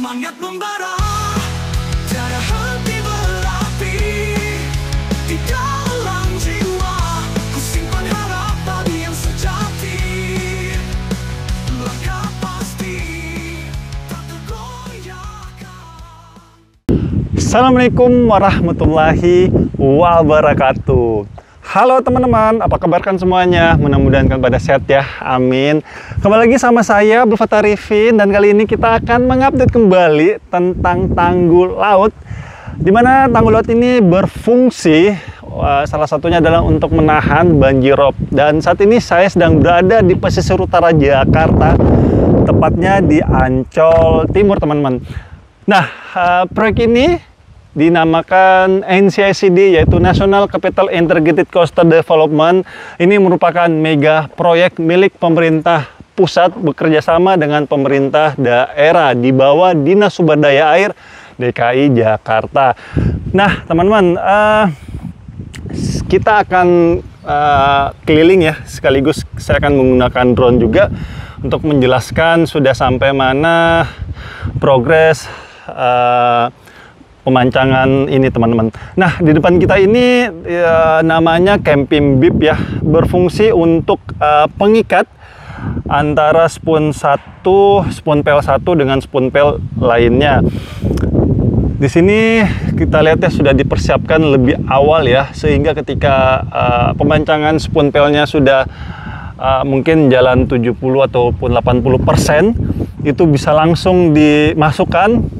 Semangat membara, tiada henti berapi di dalam jiwa. Ku simpan harapan yang sejati, langkah pasti tak tergoyahkan. Assalamualaikum warahmatullahi wabarakatuh. Halo teman-teman, apa kabar kan semuanya? Mudah-mudahan kan pada sehat ya, amin. Kembali lagi sama saya, Abdul Fattah Arifin, dan kali ini kita akan mengupdate kembali tentang tanggul laut, dimana tanggul laut ini berfungsi, salah satunya adalah untuk menahan banjir rob. Dan saat ini saya sedang berada di pesisir utara Jakarta, tepatnya di Ancol Timur teman-teman. Nah, proyek ini dinamakan NCICD, yaitu National Capital Integrated Coastal Development. Ini merupakan mega proyek milik pemerintah pusat bekerjasama dengan pemerintah daerah di bawah Dinas Sumber Daya Air DKI Jakarta. Nah, teman-teman, kita akan keliling ya, sekaligus saya akan menggunakan drone juga untuk menjelaskan sudah sampai mana progres pemancangan ini teman-teman. Nah, di depan kita ini namanya camping bib ya, berfungsi untuk pengikat antara spoon pel 1 dengan spoon pel lainnya. Di sini kita lihat ya, sudah dipersiapkan lebih awal ya, sehingga ketika pemancangan spoon pelnya sudah mungkin jalan 70 ataupun 80%, itu bisa langsung dimasukkan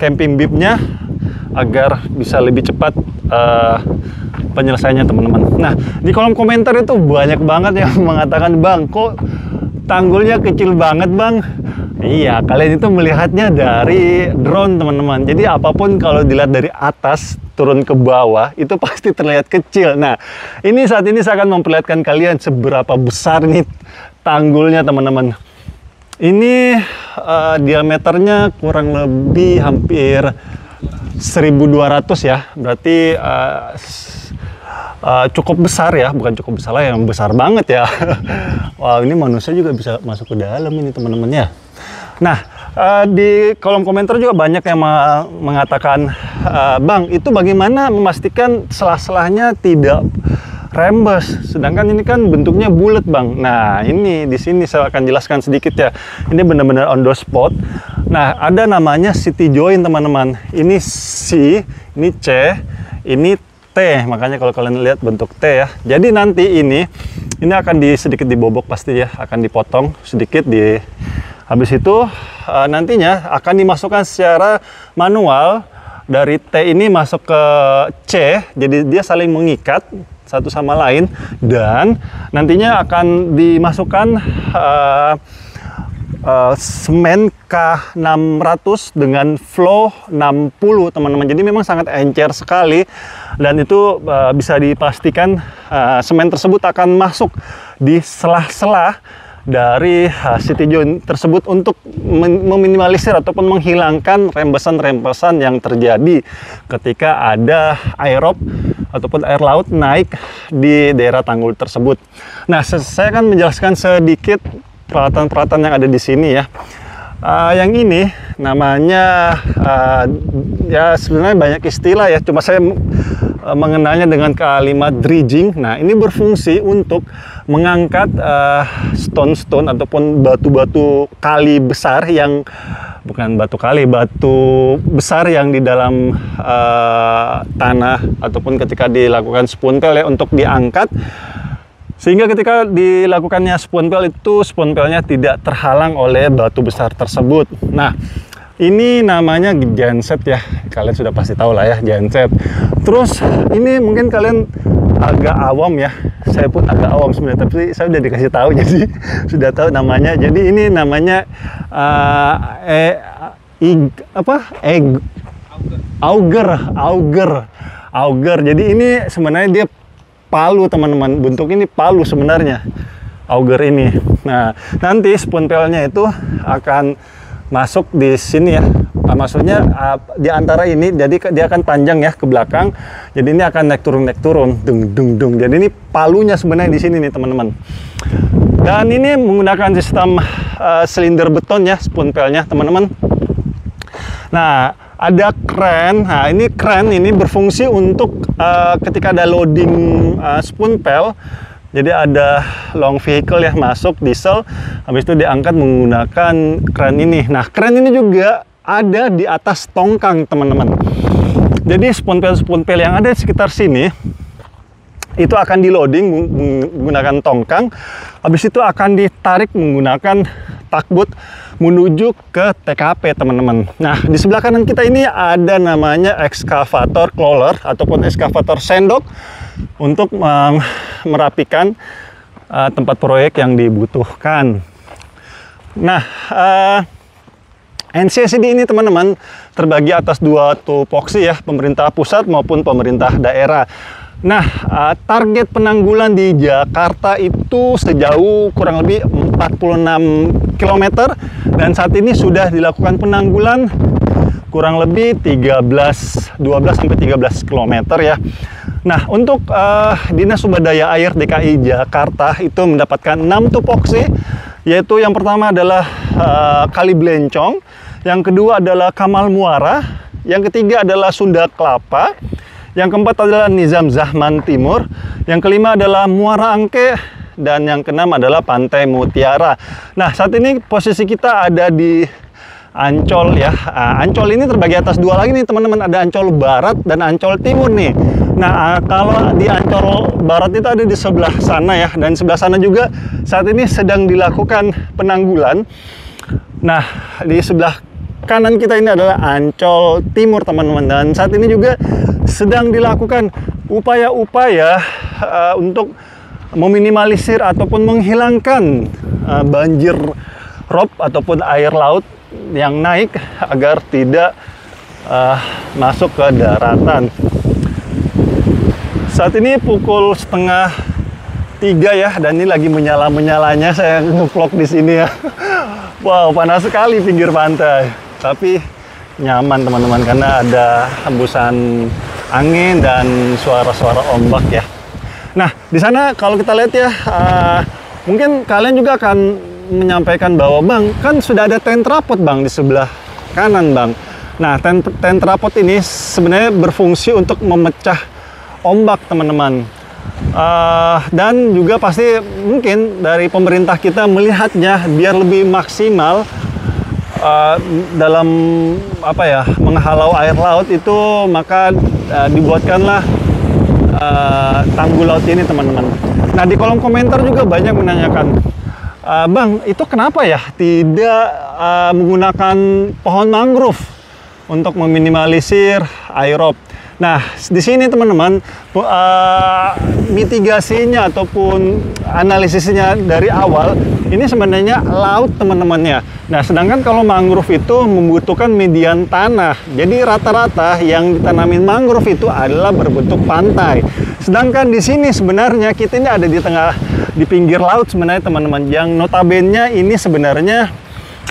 camping bibnya agar bisa lebih cepat penyelesaiannya teman-teman. Nah, di kolom komentar itu banyak banget yang mengatakan, "Bang, kok tanggulnya kecil banget, Bang?" Iya, kalian itu melihatnya dari drone teman-teman. Jadi apapun kalau dilihat dari atas turun ke bawah itu pasti terlihat kecil. Nah, ini saat ini saya akan memperlihatkan kalian seberapa besar nih tanggulnya teman-teman. Ini diameternya kurang lebih hampir 1.200 ya, berarti cukup besar ya, bukan cukup besar lah, yang besar banget ya. Wow, ini manusia juga bisa masuk ke dalam ini teman-teman ya. Nah, di kolom komentar juga banyak yang mengatakan, "Bang, itu bagaimana memastikan selah-selahnya tidak rembes, sedangkan ini kan bentuknya bulat, Bang?" Nah, ini di sini saya akan jelaskan sedikit ya. Ini benar-benar on the spot. Nah, ada namanya city joint teman-teman. Ini C, ini C, ini T. Makanya kalau kalian lihat bentuk T ya. Jadi nanti ini akan sedikit dibobok pasti ya, akan dipotong sedikit di. Habis itu nantinya akan dimasukkan secara manual dari T ini masuk ke C. Jadi dia saling mengikat satu sama lain, dan nantinya akan dimasukkan semen K600 dengan flow 60 teman-teman. Jadi memang sangat encer sekali, dan itu bisa dipastikan semen tersebut akan masuk di sela-sela dari city joint tersebut untuk meminimalisir ataupun menghilangkan rembesan-rembesan yang terjadi ketika ada air rob ataupun air laut naik di daerah tanggul tersebut. Nah, saya akan menjelaskan sedikit peralatan-peralatan yang ada di sini ya. Yang ini namanya ya sebenarnya banyak istilah ya, cuma saya mengenalnya dengan kalimat dredging. Nah, ini berfungsi untuk mengangkat stone-stone ataupun batu-batu kali besar yang bukan batu kali, batu besar yang di dalam tanah ataupun ketika dilakukan spoon pel ya, untuk diangkat, sehingga ketika dilakukannya spoon pel itu spoon pelnya tidak terhalang oleh batu besar tersebut. Nah, ini namanya genset ya, kalian sudah pasti tahu lah ya, genset. Terus ini mungkin kalian agak awam ya, saya pun agak awam sebenarnya, tapi saya udah dikasih tahu jadi sudah tahu namanya. Jadi ini namanya auger. Jadi ini sebenarnya dia palu teman-teman, bentuk ini palu sebenarnya auger ini. Nah, nanti spoon pelnya itu akan masuk di sini ya, maksudnya di antara ini, jadi dia akan panjang ya ke belakang, jadi ini akan naik turun dung. Jadi ini palunya sebenarnya di sini nih teman-teman. Dan ini menggunakan sistem silinder beton ya, spoon pelnya teman-teman. Nah, ada kren. Nah, ini kren ini berfungsi untuk ketika ada loading spoon pail. Jadi ada long vehicle ya masuk diesel, habis itu diangkat menggunakan kren ini. Nah, kren ini juga ada di atas tongkang, teman-teman. Jadi spoon pail yang ada di sekitar sini itu akan di loading menggunakan tongkang, habis itu akan ditarik menggunakan takbut menuju ke TKP, teman-teman. Nah, di sebelah kanan kita ini ada namanya excavator crawler ataupun excavator sendok untuk merapikan tempat proyek yang dibutuhkan. Nah, NCSD ini, teman-teman, terbagi atas dua tupoksi ya, pemerintah pusat maupun pemerintah daerah. Nah, target penanggulan di Jakarta itu sejauh kurang lebih 46 km dan saat ini sudah dilakukan penanggulan kurang lebih 12 sampai 13 km ya. Nah, untuk Dinas Sumber Daya Air DKI Jakarta itu mendapatkan 6 tupoksi, yaitu yang pertama adalah Kali Blencong, yang kedua adalah Kamal Muara, yang ketiga adalah Sunda Kelapa, yang keempat adalah Nizam Zahman Timur, yang kelima adalah Muara Angke, dan yang keenam adalah Pantai Mutiara. Nah, saat ini posisi kita ada di Ancol ya. Ancol ini terbagi atas dua lagi nih, teman-teman. Ada Ancol Barat dan Ancol Timur nih. Nah, kalau di Ancol Barat itu ada di sebelah sana ya, dan sebelah sana juga saat ini sedang dilakukan penanggulan. Nah, di sebelah kanan kita ini adalah Ancol Timur, teman-teman, dan saat ini juga sedang dilakukan upaya-upaya untuk meminimalisir ataupun menghilangkan banjir rob ataupun air laut yang naik agar tidak masuk ke daratan. Saat ini pukul 2:30 ya, dan ini lagi menyala-menyalanya saya nge-vlog di sini ya. Wow, panas sekali pinggir pantai, tapi nyaman, teman-teman, karena ada hembusan angin dan suara-suara ombak ya. Nah, di sana kalau kita lihat ya, mungkin kalian juga akan menyampaikan bahwa Bang, kan sudah ada tent rapot Bang di sebelah kanan Bang. Nah, tent rapot ini sebenarnya berfungsi untuk memecah ombak, teman-teman. Dan juga pasti mungkin dari pemerintah kita melihatnya biar lebih maksimal dalam apa ya, menghalau air laut itu, maka dibuatkanlah tanggul laut ini, teman-teman. Nah, di kolom komentar juga banyak menanyakan, Bang, itu kenapa ya tidak menggunakan pohon mangrove untuk meminimalisir air rob? Nah, di sini, teman-teman, mitigasinya ataupun analisisnya dari awal ini sebenarnya laut, teman-temannya. Nah, sedangkan kalau mangrove itu membutuhkan median tanah. Jadi rata-rata yang ditanamin mangrove itu adalah berbentuk pantai. Sedangkan di sini sebenarnya kita ini ada di pinggir laut sebenarnya, teman-teman. Yang notabene ini sebenarnya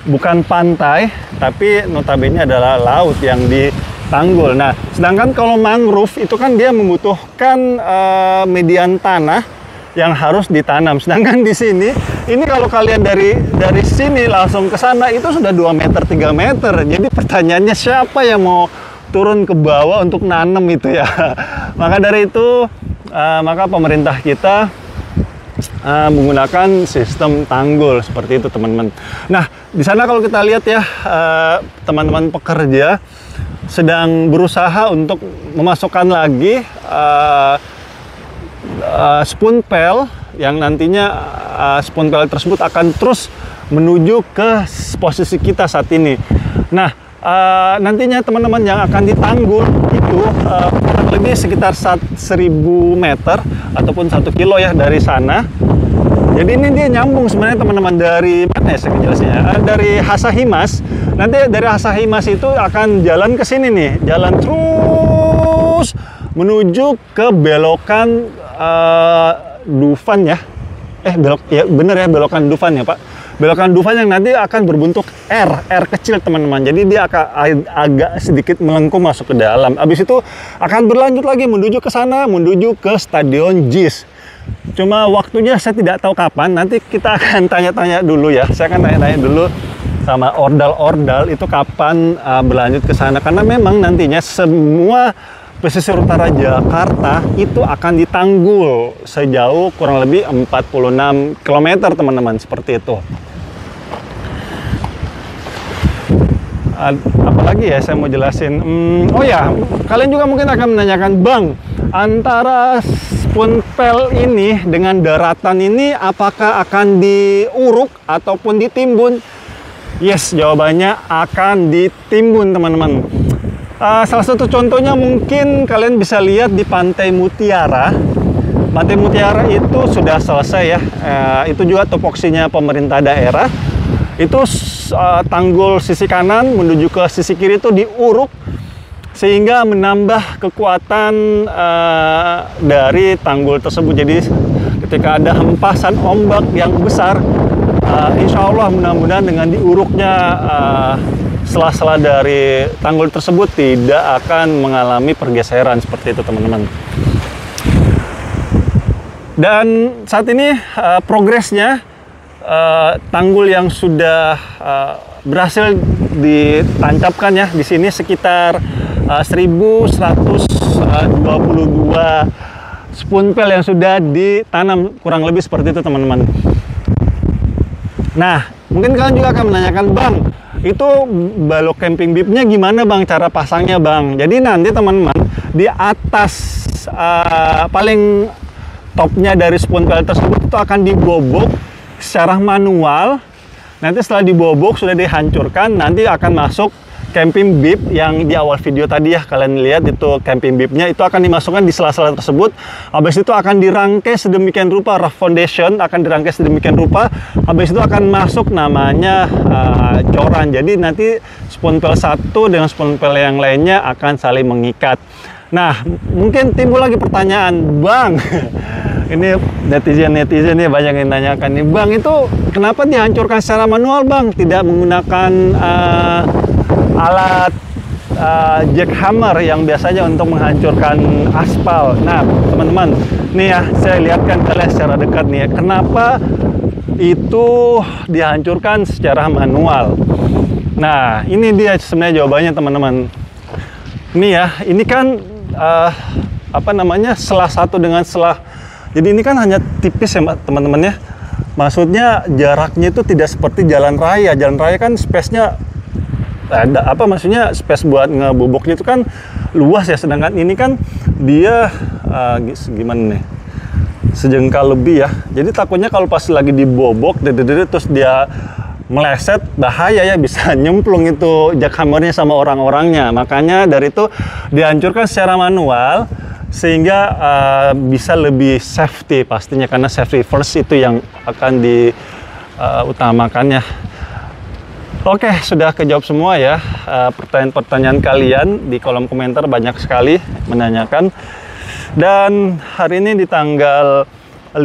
bukan pantai, tapi notabene adalah laut yang ditanggul. Nah, sedangkan kalau mangrove itu kan dia membutuhkan median tanah yang harus ditanam. Sedangkan di sini, ini kalau kalian dari sini langsung ke sana itu sudah 2 meter, 3 meter. Jadi pertanyaannya, siapa yang mau turun ke bawah untuk nanam itu ya? Maka dari itu, maka pemerintah kita menggunakan sistem tanggul seperti itu, teman-teman. Nah, di sana kalau kita lihat ya, teman-teman pekerja sedang berusaha untuk memasukkan lagi spoon pail yang nantinya spoon pail tersebut akan terus menuju ke posisi kita saat ini. Nah, nantinya teman-teman yang akan ditanggul itu kurang lebih sekitar 1.000 meter ataupun 1 kilo ya dari sana. Jadi ini dia nyambung sebenarnya, teman-teman, dari mana ya saya jelasnya? Dari Hasahimas. Nanti dari Hasahimas itu akan jalan ke sini nih, jalan terus menuju ke belokan Dufan ya. Belok ya, bener ya, belokan Dufan ya, Pak. Belokan Dufan yang nanti akan berbentuk R kecil, teman-teman. Jadi dia akan agak sedikit melengkung masuk ke dalam. Habis itu akan berlanjut lagi menuju ke sana, menuju ke Stadion JIS. Cuma waktunya saya tidak tahu kapan. Nanti kita akan tanya-tanya dulu ya. Saya akan tanya-tanya dulu sama ordal-ordal itu kapan berlanjut ke sana, karena memang nantinya semua pesisir utara Jakarta itu akan ditanggul sejauh kurang lebih 46 km teman-teman, seperti itu. Apalagi ya saya mau jelasin, oh ya, kalian juga mungkin akan menanyakan, Bang, antara Spoonpel ini dengan daratan ini apakah akan diuruk ataupun ditimbun? Yes, jawabannya akan ditimbun teman-teman. Salah satu contohnya mungkin kalian bisa lihat di Pantai Mutiara. Pantai Mutiara itu sudah selesai ya, itu juga topoksinya pemerintah daerah. Itu tanggul sisi kanan menuju ke sisi kiri itu diuruk sehingga menambah kekuatan dari tanggul tersebut. Jadi ketika ada hempasan ombak yang besar, insya Allah mudah-mudahan dengan diuruknya sela-sela dari tanggul tersebut tidak akan mengalami pergeseran seperti itu teman-teman. Dan saat ini progresnya tanggul yang sudah berhasil ditancapkan ya di sini sekitar 1122 spoonpel yang sudah ditanam, kurang lebih seperti itu teman-teman. Nah, mungkin kalian juga akan menanyakan, Bang, itu balok camping bibnya gimana Bang cara pasangnya Bang? Jadi nanti teman-teman di atas paling topnya dari spoonpel tersebut itu akan dibobok secara manual. Nanti setelah dibobok sudah dihancurkan, nanti akan masuk camping bib yang di awal video tadi ya kalian lihat, itu camping bibnya itu akan dimasukkan di sela-sela tersebut. Habis itu akan dirangkai sedemikian rupa, rough foundation akan dirangkai sedemikian rupa. Habis itu akan masuk namanya coran. Jadi nanti spoonpel satu dengan spoonpel yang lainnya akan saling mengikat. Nah, mungkin timbul lagi pertanyaan, Bang, ini netizen nih banyak yang nanyakan nih, Bang, itu kenapa dihancurkan secara manual Bang, tidak menggunakan alat jackhammer yang biasanya untuk menghancurkan aspal? Nah teman-teman, nih ya saya lihatkan kalian secara dekat nih ya, kenapa itu dihancurkan secara manual. Nah ini dia sebenarnya jawabannya teman-teman. Ini ya, ini kan apa namanya, selah satu dengan selah. Jadi ini kan hanya tipis ya teman-teman ya. Maksudnya jaraknya itu tidak seperti jalan raya. Jalan raya kan space-nya ada, apa maksudnya space buat ngeboboknya itu kan luas ya. Sedangkan ini kan dia gimana nih, sejengkal lebih ya. Jadi takutnya kalau pas lagi dibobok terus dia meleset, bahaya ya, bisa nyemplung itu jackhammernya sama orang-orangnya. Makanya dari itu dihancurkan secara manual sehingga bisa lebih safety pastinya, karena safety first itu yang akan diutamakannya. Oke, sudah kejawab semua ya pertanyaan-pertanyaan kalian di kolom komentar, banyak sekali menanyakan. Dan hari ini di tanggal 5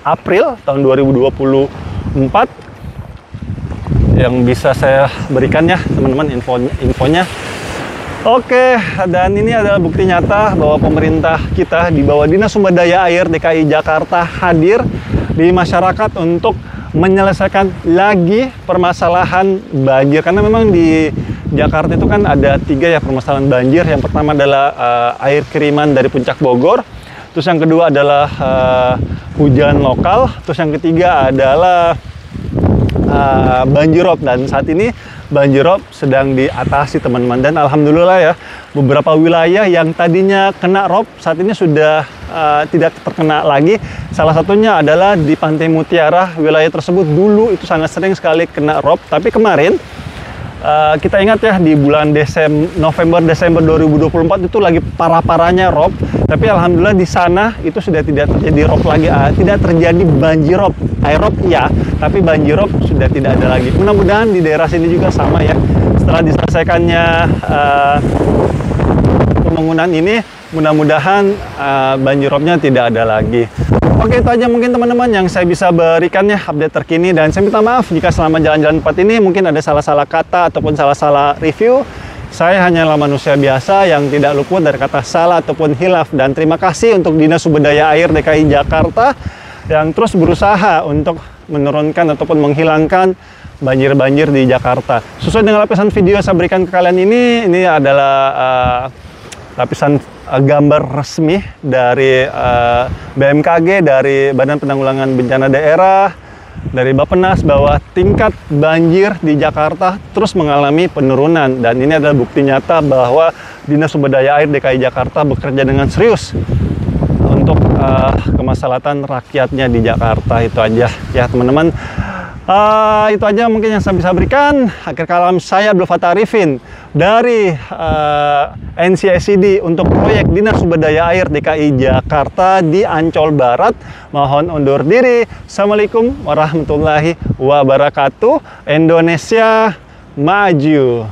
April tahun 2024 yang bisa saya berikan ya teman-teman infonya. Oke, dan ini adalah bukti nyata bahwa pemerintah kita di bawah Dinas Sumber Daya Air DKI Jakarta hadir di masyarakat untuk menyelesaikan lagi permasalahan banjir. Karena memang di Jakarta itu kan ada 3 ya permasalahan banjir. Yang pertama adalah air kiriman dari Puncak Bogor. Terus yang kedua adalah hujan lokal. Terus yang ketiga adalah banjirop. Dan saat ini banjirop sedang diatasi teman-teman, dan alhamdulillah ya, beberapa wilayah yang tadinya kena rob saat ini sudah tidak terkena lagi. Salah satunya adalah di Pantai Mutiara. Wilayah tersebut dulu itu sangat sering sekali kena rob, tapi kemarin kita ingat ya, di bulan November-Desember 2024 itu lagi parah-parahnya rob. Tapi alhamdulillah di sana itu sudah tidak terjadi rob lagi, tidak terjadi banjirop. Air rob ya, tapi banjirop sudah tidak ada lagi. Mudah-mudahan di daerah sini juga sama ya. Setelah diselesaikannya pembangunan ini, mudah-mudahan banjiropnya tidak ada lagi. Oke, itu aja mungkin teman-teman yang saya bisa berikan ya, update terkini. Dan saya minta maaf jika selama jalan-jalan tempat ini mungkin ada salah-salah kata ataupun salah-salah review. Saya hanyalah manusia biasa yang tidak luput dari kata salah ataupun hilaf. Dan terima kasih untuk Dinas Sumber Daya Air DKI Jakarta yang terus berusaha untuk menurunkan ataupun menghilangkan banjir-banjir di Jakarta. Sesuai dengan lapisan video yang saya berikan ke kalian ini adalah lapisan gambar resmi dari BMKG, dari Badan Penanggulangan Bencana Daerah, dari Bappenas, bahwa tingkat banjir di Jakarta terus mengalami penurunan. Dan ini adalah bukti nyata bahwa Dinas Sumber Daya Air DKI Jakarta bekerja dengan serius untuk kemaslahatan rakyatnya di Jakarta. Itu aja ya teman-teman. Itu aja mungkin yang saya bisa berikan. Akhir kalam, saya Abdul Fattah Arifin dari NCSID untuk proyek Dinas Sumber Daya Air DKI Jakarta di Ancol Barat. Mohon undur diri. Assalamualaikum warahmatullahi wabarakatuh. Indonesia maju.